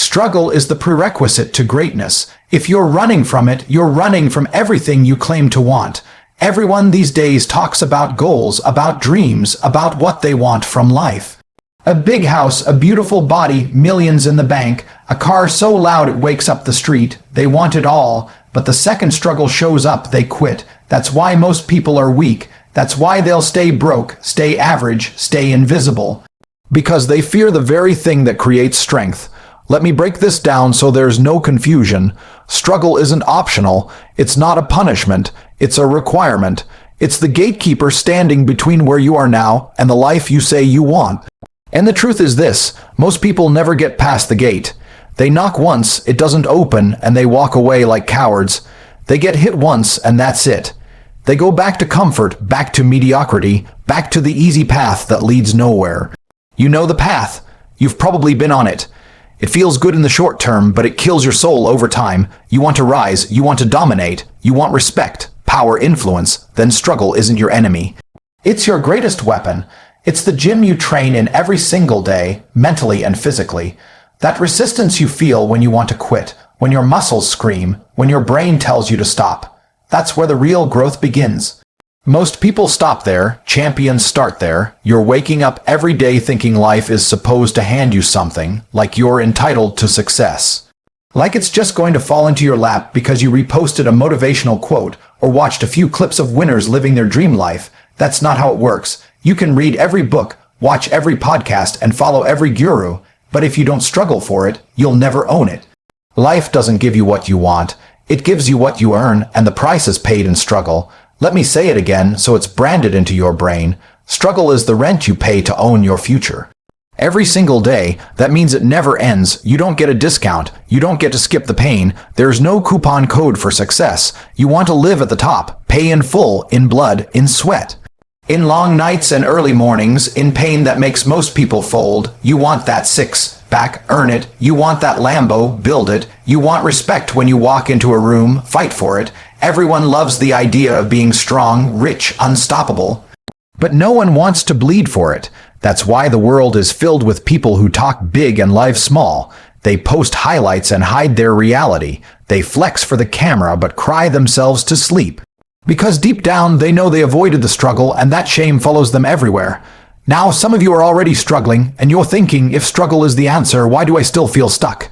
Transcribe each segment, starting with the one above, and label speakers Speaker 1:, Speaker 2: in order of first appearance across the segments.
Speaker 1: Struggle is the prerequisite to greatness. If you're running from it, you're running from everything you claim to want. Everyone these days talks about goals, about dreams, about what they want from life. A big house, a beautiful body, millions in the bank, a car so loud it wakes up the street. They want it all, but the second struggle shows up, they quit. That's why most people are weak. That's why they'll stay broke, stay average, stay invisible. Because they fear the very thing that creates strength. Let me break this down so there's no confusion. Struggle isn't optional. It's not a punishment. It's a requirement. It's the gatekeeper standing between where you are now and the life you say you want. And the truth is this, most people never get past the gate. They knock once, it doesn't open, and they walk away like cowards. They get hit once, and that's it. They go back to comfort, back to mediocrity, back to the easy path that leads nowhere. You know the path. You've probably been on it. It feels good in the short term, but it kills your soul over time. You want to rise, you want to dominate, you want respect, power, influence, then struggle isn't your enemy. It's your greatest weapon. It's the gym you train in every single day, mentally and physically. That resistance you feel when you want to quit, when your muscles scream, when your brain tells you to stop. That's where the real growth begins. Most people stop there, champions start there. You're waking up every day thinking life is supposed to hand you something, like you're entitled to success. Like it's just going to fall into your lap because you reposted a motivational quote or watched a few clips of winners living their dream life. That's not how it works. You can read every book, watch every podcast, and follow every guru, but if you don't struggle for it, you'll never own it. Life doesn't give you what you want. It gives you what you earn, and the price is paid in struggle. Let me say it again so it's branded into your brain. Struggle is the rent you pay to own your future. Every single day, that means it never ends. You don't get a discount. You don't get to skip the pain. There's no coupon code for success. You want to live at the top, pay in full, in blood, in sweat. In long nights and early mornings, in pain that makes most people fold. You want that six-pack, earn it. You want that Lambo, build it. You want respect when you walk into a room, fight for it. Everyone loves the idea of being strong, rich, unstoppable. But no one wants to bleed for it. That's why the world is filled with people who talk big and live small. They post highlights and hide their reality. They flex for the camera but cry themselves to sleep. Because deep down they know they avoided the struggle and that shame follows them everywhere. Now some of you are already struggling and you're thinking, if struggle is the answer, why do I still feel stuck?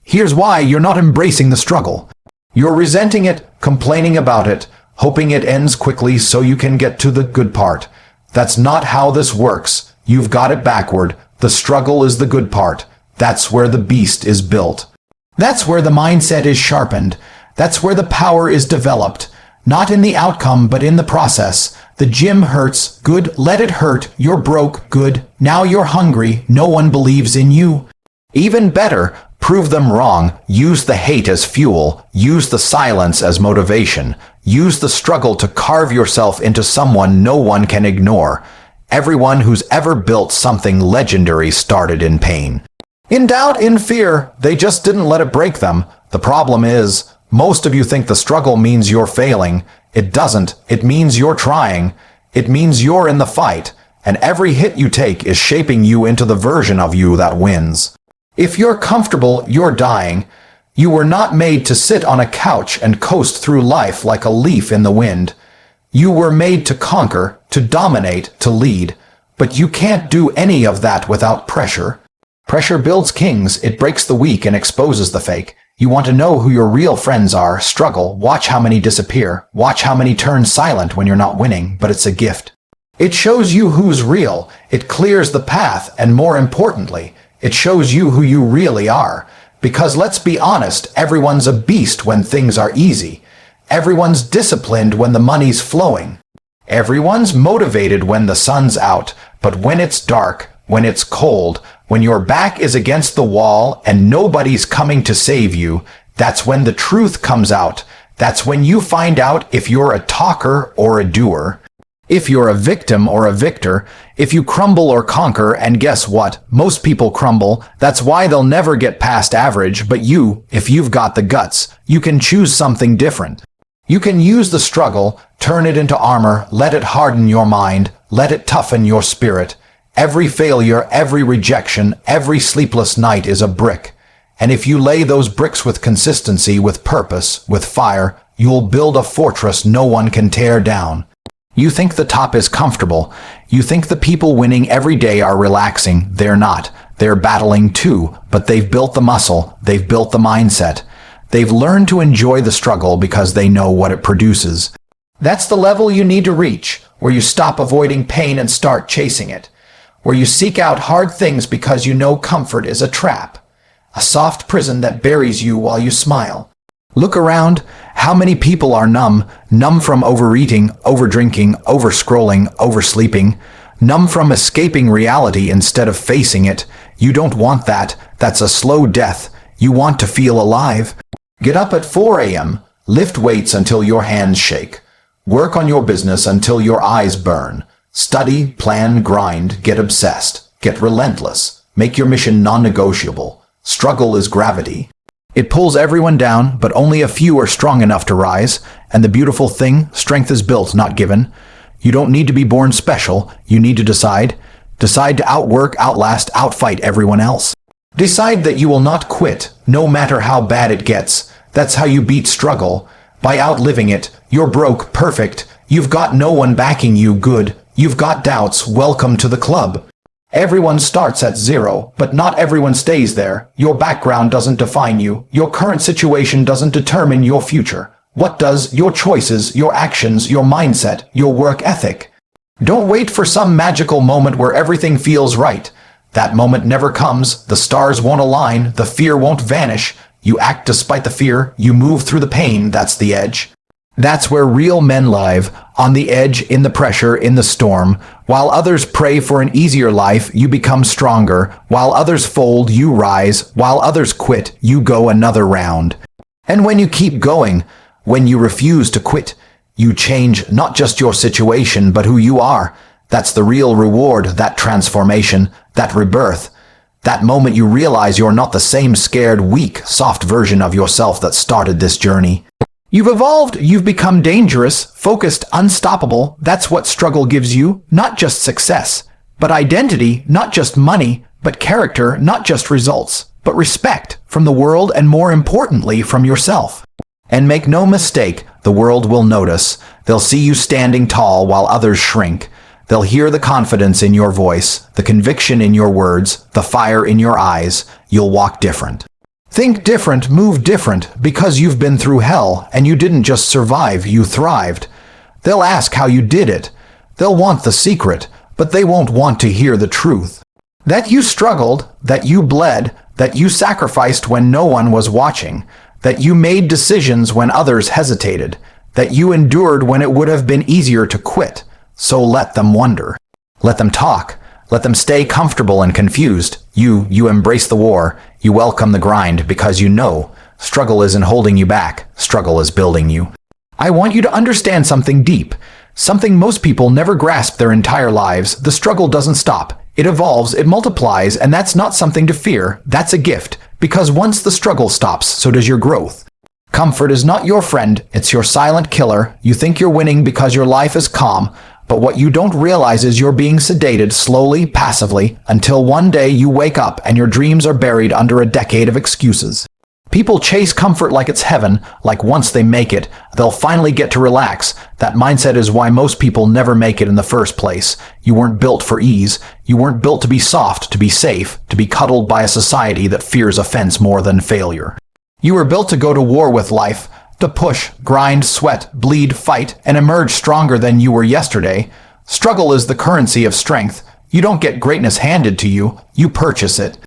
Speaker 1: Here's why: you're not embracing the struggle. You're resenting it, complaining about it, hoping it ends quickly so you can get to the good part. That's not how this works. You've got it backward. The struggle is the good part. That's where the beast is built. That's where the mindset is sharpened. That's where the power is developed. Not in the outcome, but in the process. The gym hurts. Good. Let it hurt. You're broke. Good. Now you're hungry. No one believes in you. Even better, prove them wrong. Use the hate as fuel. Use the silence as motivation. Use the struggle to carve yourself into someone no one can ignore. Everyone who's ever built something legendary started in pain. In doubt, in fear, they just didn't let it break them. The problem is, most of you think the struggle means you're failing. It doesn't. It means you're trying. It means you're in the fight. And every hit you take is shaping you into the version of you that wins. If you're comfortable, you're dying. You were not made to sit on a couch and coast through life like a leaf in the wind. You were made to conquer, to dominate, to lead. But you can't do any of that without pressure. Pressure builds kings. It breaks the weak and exposes the fake. You want to know who your real friends are. Struggle. Watch how many disappear. Watch how many turn silent when you're not winning, but it's a gift. It shows you who's real. It clears the path, and more importantly, it shows you who you really are. Because let's be honest, everyone's a beast when things are easy. Everyone's disciplined when the money's flowing. Everyone's motivated when the sun's out. But when it's dark, when it's cold, when your back is against the wall and nobody's coming to save you, that's when the truth comes out. That's when you find out if you're a talker or a doer. If you're a victim or a victor, if you crumble or conquer, and guess what? Most people crumble. That's why they'll never get past average, but you, if you've got the guts, you can choose something different. You can use the struggle, turn it into armor, let it harden your mind, let it toughen your spirit. Every failure, every rejection, every sleepless night is a brick. And if you lay those bricks with consistency, with purpose, with fire, you'll build a fortress no one can tear down. You think the top is comfortable. You think the people winning every day are relaxing. They're not. They're battling too, but they've built the muscle. They've built the mindset. They've learned to enjoy the struggle because they know what it produces. That's the level you need to reach, where you stop avoiding pain and start chasing it. Where you seek out hard things because you know comfort is a trap. A soft prison that buries you while you smile. Look around. How many people are numb? Numb from overeating, overdrinking, overscrolling, oversleeping. Numb from escaping reality instead of facing it. You don't want that. That's a slow death. You want to feel alive. Get up at 4 a.m. Lift weights until your hands shake. Work on your business until your eyes burn. Study, plan, grind, get obsessed. Get relentless. Make your mission non-negotiable. Struggle is gravity. It pulls everyone down, but only a few are strong enough to rise. And the beautiful thing, strength is built, not given. You don't need to be born special. You need to decide. Decide to outwork, outlast, outfight everyone else. Decide that you will not quit, no matter how bad it gets. That's how you beat struggle. By outliving it, you're broke, perfect. You've got no one backing you, good. You've got doubts, welcome to the club. Everyone starts at zero, but not everyone stays there. Your background doesn't define you. Your current situation doesn't determine your future. What does? Your choices, your actions, your mindset, your work ethic. Don't wait for some magical moment where everything feels right. That moment never comes. The stars won't align. The fear won't vanish. You act despite the fear. You move through the pain. That's the edge. That's where real men live, on the edge, in the pressure, in the storm. While others pray for an easier life, you become stronger. While others fold, you rise. While others quit, you go another round. And when you keep going, when you refuse to quit, you change not just your situation, but who you are. That's the real reward, that transformation, that rebirth. That moment you realize you're not the same scared, weak, soft version of yourself that started this journey. You've evolved, you've become dangerous, focused, unstoppable. That's what struggle gives you, not just success, but identity, not just money, but character, not just results, but respect from the world and more importantly from yourself. And make no mistake, the world will notice. They'll see you standing tall while others shrink. They'll hear the confidence in your voice, the conviction in your words, the fire in your eyes. You'll walk different. Think different, move different, because you've been through hell, and you didn't just survive, you thrived. They'll ask how you did it. They'll want the secret, but they won't want to hear the truth. That you struggled, that you bled, that you sacrificed when no one was watching, that you made decisions when others hesitated, that you endured when it would have been easier to quit. So let them wonder. Let them talk. Let them stay comfortable and confused. You embrace the war. You welcome the grind because you know struggle isn't holding you back. Struggle is building you. I want you to understand something deep, something most people never grasp their entire lives. The struggle doesn't stop. It evolves, it multiplies, and that's not something to fear. That's a gift, because once the struggle stops, so does your growth. Comfort is not your friend. It's your silent killer. You think you're winning because your life is calm, but what you don't realize is you're being sedated slowly, passively, until one day you wake up and your dreams are buried under a decade of excuses. People chase comfort like it's heaven, like once they make it, they'll finally get to relax. That mindset is why most people never make it in the first place. You weren't built for ease. You weren't built to be soft, to be safe, to be cuddled by a society that fears offense more than failure. You were built to go to war with life, to push, grind, sweat, bleed, fight, and emerge stronger than you were yesterday. Struggle is the currency of strength. You don't get greatness handed to you, you purchase it.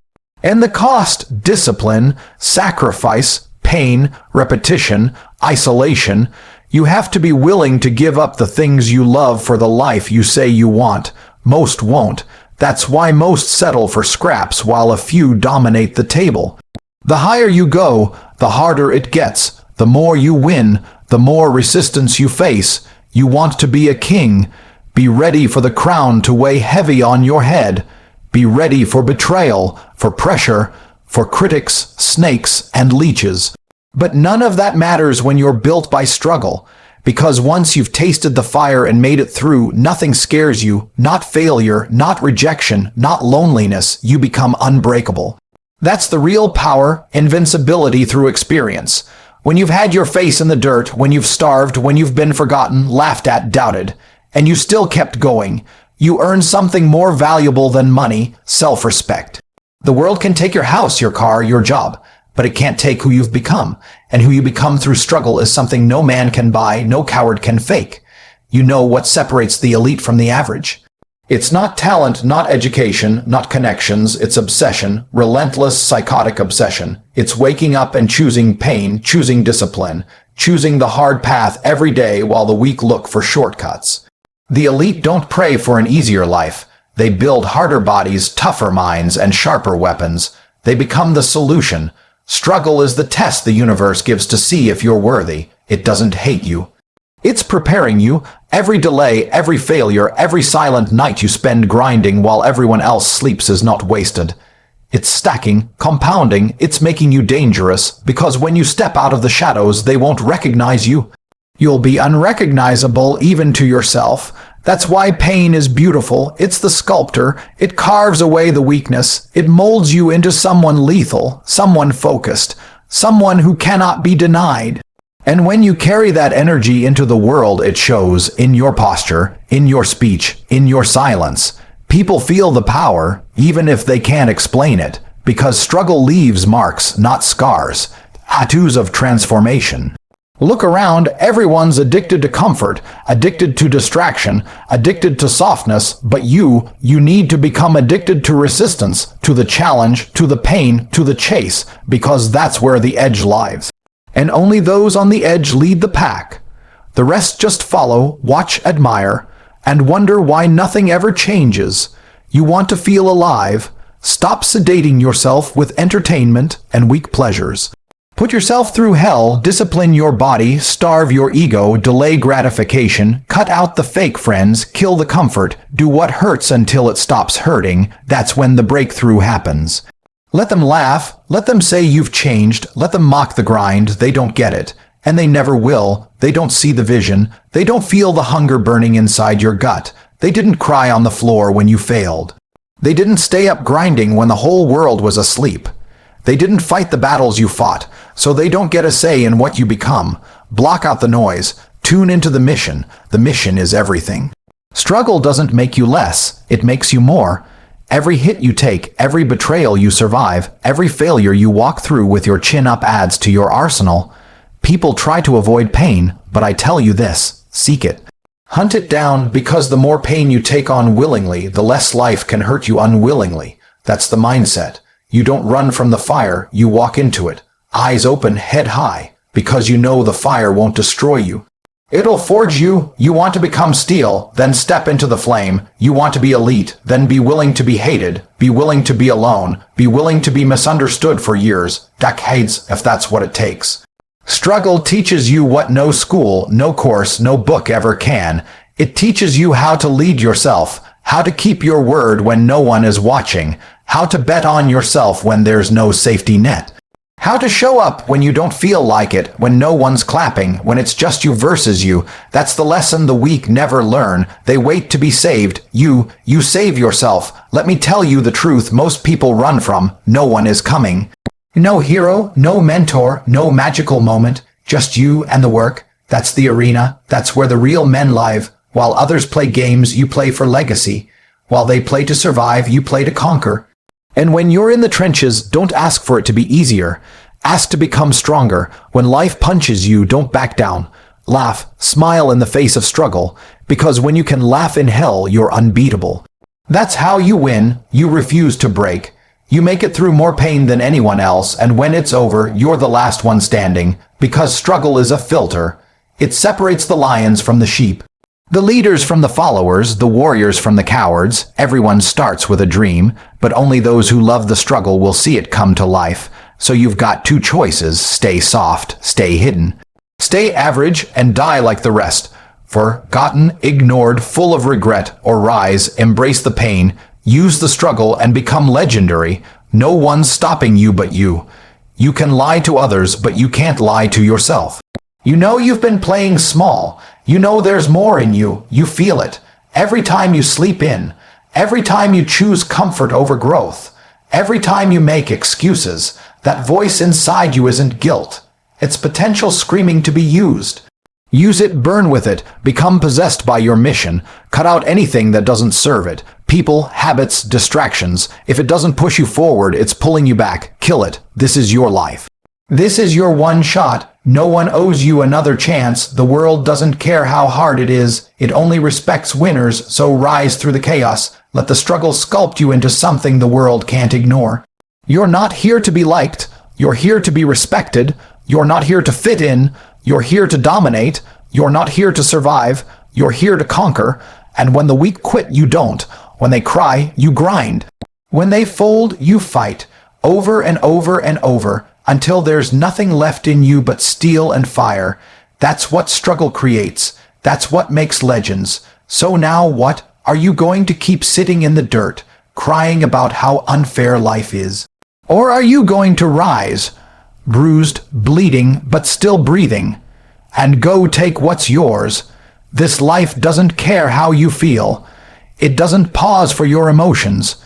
Speaker 1: And the cost, discipline, sacrifice, pain, repetition, isolation. You have to be willing to give up the things you love for the life you say you want. Most won't. That's why most settle for scraps while a few dominate the table. The higher you go, the harder it gets. The more you win, the more resistance you face. You want to be a king. Be ready for the crown to weigh heavy on your head. Be ready for betrayal, for pressure, for critics, snakes, and leeches. But none of that matters when you're built by struggle, because once you've tasted the fire and made it through, nothing scares you, not failure, not rejection, not loneliness. You become unbreakable. That's the real power, invincibility through experience. When you've had your face in the dirt, when you've starved, when you've been forgotten, laughed at, doubted, and you still kept going, you earn something more valuable than money, self-respect. The world can take your house, your car, your job, but it can't take who you've become. And who you become through struggle is something no man can buy, no coward can fake. You know what separates the elite from the average. It's not talent, not education, not connections, it's obsession, relentless psychotic obsession. It's waking up and choosing pain, choosing discipline, choosing the hard path every day while the weak look for shortcuts. The elite don't pray for an easier life. They build harder bodies, tougher minds, and sharper weapons. They become the solution. Struggle is the test the universe gives to see if you're worthy. It doesn't hate you. It's preparing you. Every delay, every failure, every silent night you spend grinding while everyone else sleeps is not wasted. It's stacking, compounding, it's making you dangerous, because when you step out of the shadows, they won't recognize you. You'll be unrecognizable even to yourself. That's why pain is beautiful. It's the sculptor. It carves away the weakness. It molds you into someone lethal, someone focused, someone who cannot be denied. And when you carry that energy into the world, it shows in your posture, in your speech, in your silence. People feel the power, even if they can't explain it, because struggle leaves marks, not scars, tattoos of transformation. Look around, everyone's addicted to comfort, addicted to distraction, addicted to softness, but you need to become addicted to resistance, to the challenge, to the pain, to the chase, because that's where the edge lies. And only those on the edge lead the pack. The rest just follow, watch, admire, and wonder why nothing ever changes. You want to feel alive. Stop sedating yourself with entertainment and weak pleasures. Put yourself through hell, discipline your body, starve your ego, delay gratification, cut out the fake friends, kill the comfort, do what hurts until it stops hurting. That's when the breakthrough happens. Let them laugh, let them say you've changed, let them mock the grind, they don't get it. And they never will, they don't see the vision, they don't feel the hunger burning inside your gut. They didn't cry on the floor when you failed. They didn't stay up grinding when the whole world was asleep. They didn't fight the battles you fought, so they don't get a say in what you become. Block out the noise, tune into the mission. The mission is everything. Struggle doesn't make you less, it makes you more. Every hit you take, every betrayal you survive, every failure you walk through with your chin up adds to your arsenal. People try to avoid pain, but I tell you this, seek it. Hunt it down, because the more pain you take on willingly, the less life can hurt you unwillingly. That's the mindset. You don't run from the fire, you walk into it. Eyes open, head high, because you know the fire won't destroy you. It'll forge you. You want to become steel, then step into the flame. You want to be elite, then be willing to be hated, be willing to be alone, be willing to be misunderstood for years, decades, if that's what it takes. Struggle teaches you what no school, no course, no book ever can. It teaches you how to lead yourself, how to keep your word when no one is watching, how to bet on yourself when there's no safety net. How to show up when you don't feel like it, when no one's clapping, when it's just you versus you. That's the lesson the weak never learn. They wait to be saved. You save yourself. Let me tell you the truth most people run from. No one is coming. No hero, no mentor, no magical moment. Just you and the work. That's the arena. That's where the real men live. While others play games, you play for legacy. While they play to survive, you play to conquer. And when you're in the trenches, don't ask for it to be easier. Ask to become stronger. When life punches you, don't back down. Laugh, smile in the face of struggle, because when you can laugh in hell, you're unbeatable. That's how you win. You refuse to break. You make it through more pain than anyone else, and when it's over, you're the last one standing, because struggle is a filter. It separates the lions from the sheep. The leaders from the followers, the warriors from the cowards. Everyone starts with a dream, but only those who love the struggle will see it come to life. So you've got two choices: stay soft, stay hidden. Stay average and die like the rest. Forgotten, ignored, full of regret, or rise, embrace the pain, use the struggle and become legendary. No one's stopping you but you. You can lie to others, but you can't lie to yourself. You know you've been playing small. You know there's more in you. You feel it. Every time you sleep in. Every time you choose comfort over growth. Every time you make excuses, that voice inside you isn't guilt. It's potential screaming to be used. Use it, burn with it, become possessed by your mission. Cut out anything that doesn't serve it. People, habits, distractions. If it doesn't push you forward, it's pulling you back. Kill it. This is your life. This is your one shot. No one owes you another chance. The world doesn't care how hard it is. It only respects winners, so rise through the chaos. Let the struggle sculpt you into something the world can't ignore. You're not here to be liked. You're here to be respected. You're not here to fit in. You're here to dominate. You're not here to survive. You're here to conquer. And when the weak quit, you don't. When they cry, you grind. When they fold, you fight. Over and over and over, until there's nothing left in you but steel and fire. That's what struggle creates. That's what makes legends. So now what? Are you going to keep sitting in the dirt, crying about how unfair life is? Or are you going to rise, bruised, bleeding, but still breathing, and go take what's yours? This life doesn't care how you feel. It doesn't pause for your emotions.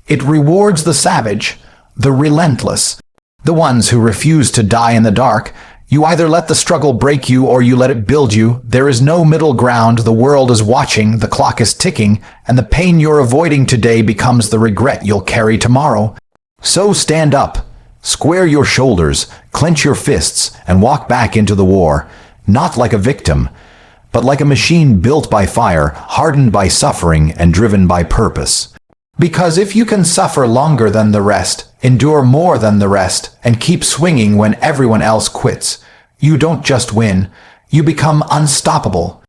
Speaker 1: It rewards the savage, the relentless, the ones who refuse to die in the dark. You either let the struggle break you or you let it build you. There is no middle ground. The world is watching, the clock is ticking, and the pain you're avoiding today becomes the regret you'll carry tomorrow. So stand up, square your shoulders, clench your fists, and walk back into the war, not like a victim, but like a machine built by fire, hardened by suffering, and driven by purpose. Because if you can suffer longer than the rest, endure more than the rest, and keep swinging when everyone else quits, you don't just win, you become unstoppable.